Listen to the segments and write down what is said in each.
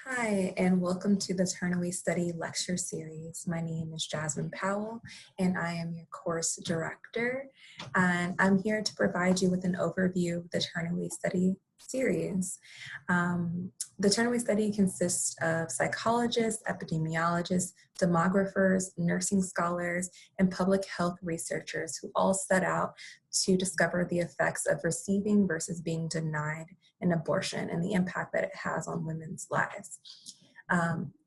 Hi, and welcome to the Turnaway Study Lecture Series. My name is Jasmine Powell, and I am your course director. And I'm here to provide you with an overview of the Turnaway Study series. The Turnaway Study consists of psychologists, epidemiologists, demographers, nursing scholars, and public health researchers who all set out to discover the effects of receiving versus being denied an abortion and the impact that it has on women's lives.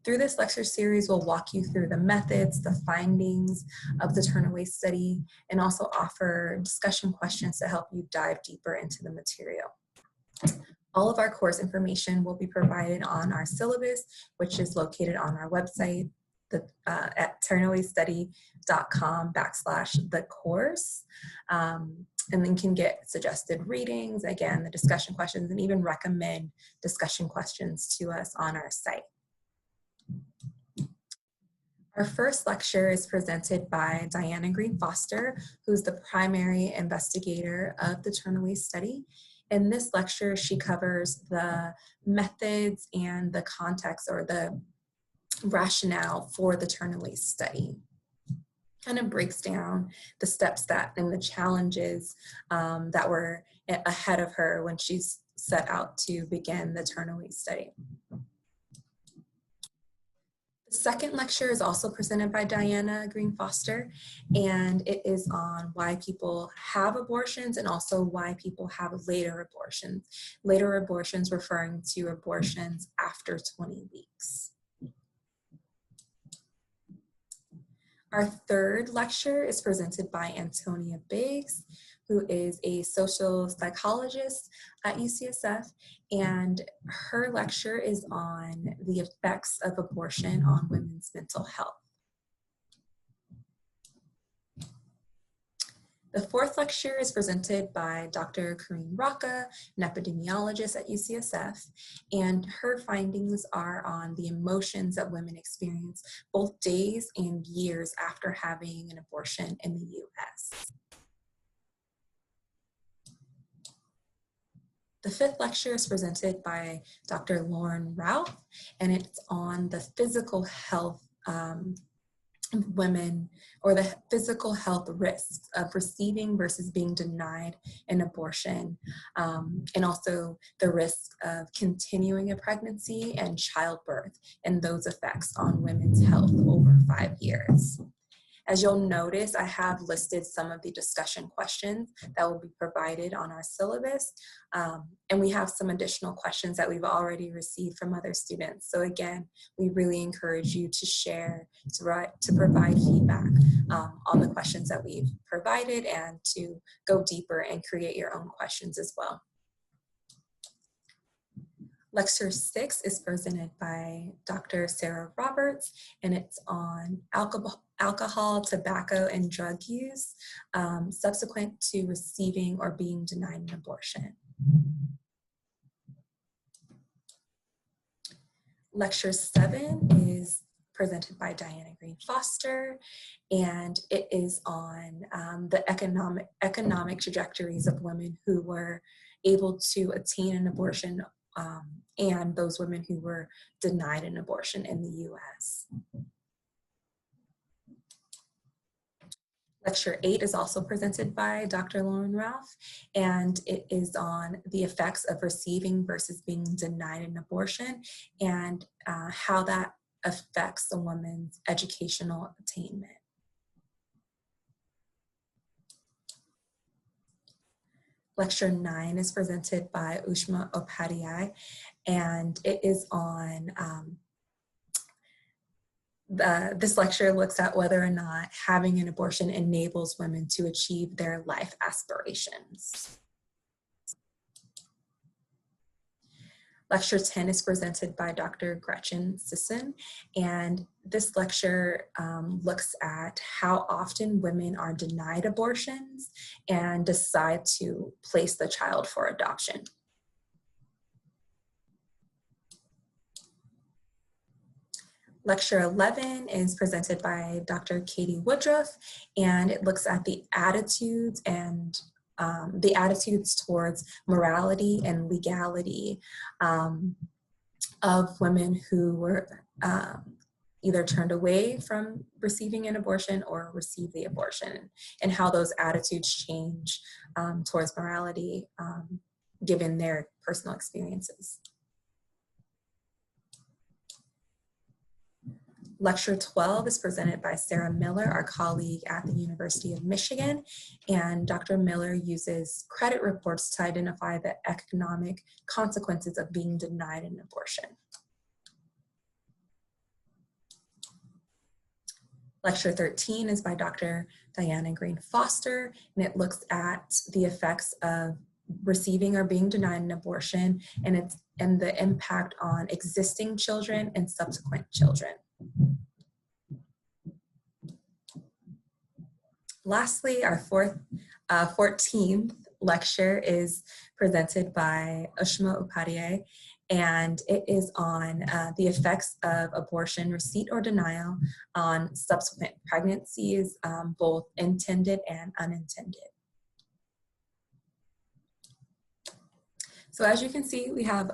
Through this lecture series, we'll walk you through the methods, the findings of the Turnaway study, and also offer discussion questions to help you dive deeper into the material. All of our course information will be provided on our syllabus, which is located on our website at turnawaystudy.com/the-course. And then can get suggested readings, again, the discussion questions, and even recommend discussion questions to us on our site. Our first lecture is presented by Diana Green Foster, who's the primary investigator of the Turnaway study. In this lecture, she covers the methods and the context or the rationale for the Turnaway study. Kind of breaks down the steps and the challenges that were ahead of her when she set out to begin the Turnaway study. The second lecture is also presented by Diana Green Foster, and it is on why people have abortions and also why people have later abortions. Later abortions referring to abortions after 20 weeks. Our third lecture is presented by Antonia Biggs, who is a social psychologist at UCSF, and her lecture is on the effects of abortion on women's mental health. The fourth lecture is presented by Dr. Karine Rocca, an epidemiologist at UCSF, and her findings are on the emotions that women experience both days and years after having an abortion in the US. The fifth lecture is presented by Dr. Lauren Ralph, and it's on the physical health women, or the physical health risks of receiving versus being denied an abortion, and also the risk of continuing a pregnancy and childbirth and those effects on women's health over 5 years. As you'll notice, I have listed some of the discussion questions that will be provided on our syllabus, and we have some additional questions that we've already received from other students. So again, we really encourage you to share, to provide feedback on the questions that we've provided and to go deeper and create your own questions as well. Lecture 6 is presented by Dr. Sarah Roberts, and it's on alcohol, tobacco, and drug use subsequent to receiving or being denied an abortion. Lecture 7 is presented by Diana Green Foster, and it is on the economic trajectories of women who were able to attain an abortion and those women who were denied an abortion in the US. Lecture 8 is also presented by Dr. Lauren Ralph, and it is on the effects of receiving versus being denied an abortion and how that affects a woman's educational attainment. Lecture 9 is presented by Ushma Upadhyay, and it is on, this lecture looks at whether or not having an abortion enables women to achieve their life aspirations. Lecture 10 is presented by Dr. Gretchen Sisson, and this lecture looks at how often women are denied abortions and decide to place the child for adoption. Lecture 11 is presented by Dr. Katie Woodruff, and it looks at the attitudes towards morality and legality of women who were either turned away from receiving an abortion or received the abortion, and how those attitudes change towards morality given their personal experiences. Lecture 12 is presented by Sarah Miller, our colleague at the University of Michigan, and Dr. Miller uses credit reports to identify the economic consequences of being denied an abortion. Lecture 13 is by Dr. Diana Green Foster, and it looks at the effects of receiving or being denied an abortion and the impact on existing children and subsequent children. Lastly, our 14th lecture is presented by Ushma Upadhyay, and it is on the effects of abortion receipt or denial on subsequent pregnancies, both intended and unintended. So as you can see, we have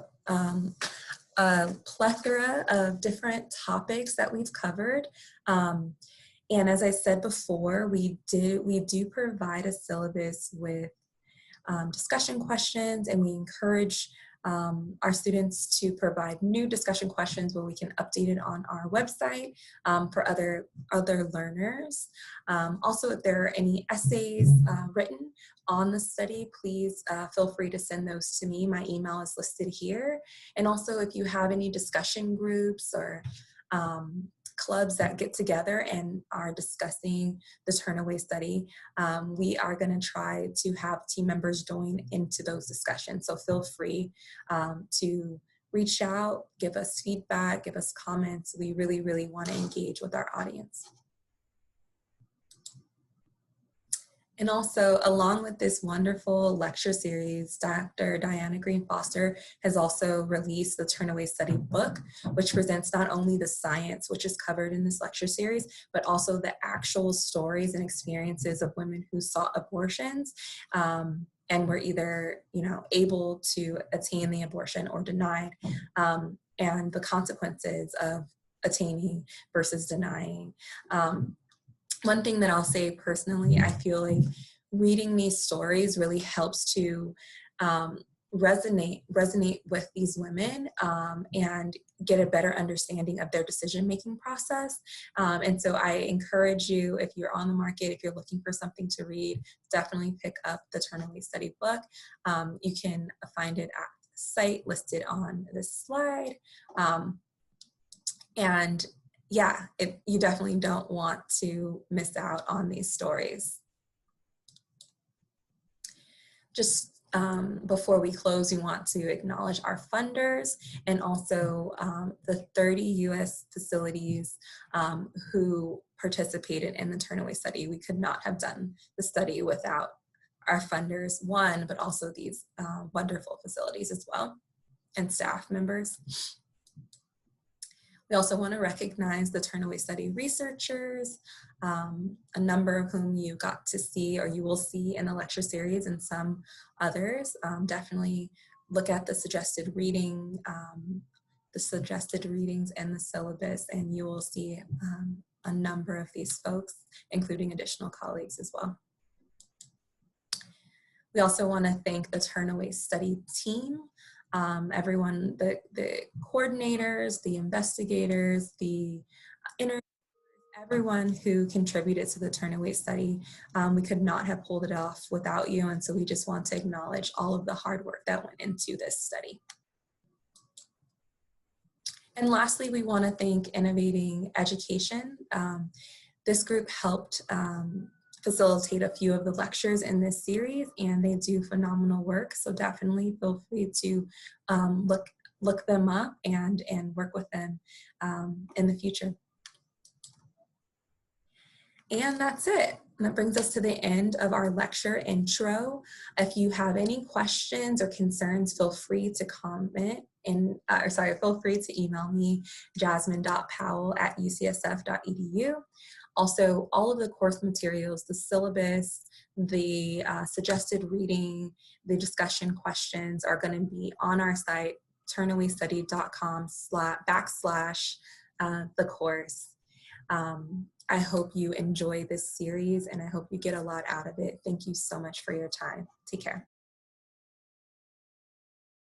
a plethora of different topics that we've covered. And as I said before, we do provide a syllabus with discussion questions, and we encourage our students to provide new discussion questions where we can update it on our website for other learners. Also, if there are any essays written on the study, please feel free to send those to me. My email is listed here. And also, if you have any discussion groups or clubs that get together and are discussing the Turnaway study, we are going to try to have team members join into those discussions. So feel free to reach out, give us feedback, give us comments. We really, really want to engage with our audience. And also, along with this wonderful lecture series, Dr. Diana Green Foster has also released the Turnaway Study book, which presents not only the science, which is covered in this lecture series, but also the actual stories and experiences of women who sought abortions and were either, able to attain the abortion or denied, and the consequences of attaining versus denying. One thing that I'll say personally, I feel like reading these stories really helps to resonate with these women and get a better understanding of their decision-making process. And so I encourage you, if you're on the market, if you're looking for something to read, definitely pick up the Turnaway Study book. You can find it at the site listed on this slide. And yeah, you definitely don't want to miss out on these stories. Just before we close, we want to acknowledge our funders and also the 30 U.S. facilities who participated in the Turnaway study. We could not have done the study without our funders, one, but also these wonderful facilities as well, and staff members. We also want to recognize the Turnaway Study researchers, a number of whom you got to see or you will see in the lecture series, and some others. Definitely look at the suggested reading, the suggested readings and the syllabus, and you will see a number of these folks, including additional colleagues as well. We also want to thank the Turnaway Study team. Everyone, the coordinators, the investigators, the interviewers, everyone who contributed to the Turnaway study. We could not have pulled it off without you, and so we just want to acknowledge all of the hard work that went into this study. And lastly, we want to thank Innovating Education. This group helped facilitate a few of the lectures in this series, and they do phenomenal work. So definitely feel free to look them up and work with them in the future. And that's it. And that brings us to the end of our lecture intro. If you have any questions or concerns, feel free to comment feel free to email me, jasmine.powell@ucsf.edu. Also, all of the course materials, the syllabus, the suggested reading, the discussion questions are going to be on our site, turnawaystudy.com/the course. I hope you enjoy this series and I hope you get a lot out of it. Thank you so much for your time. Take care.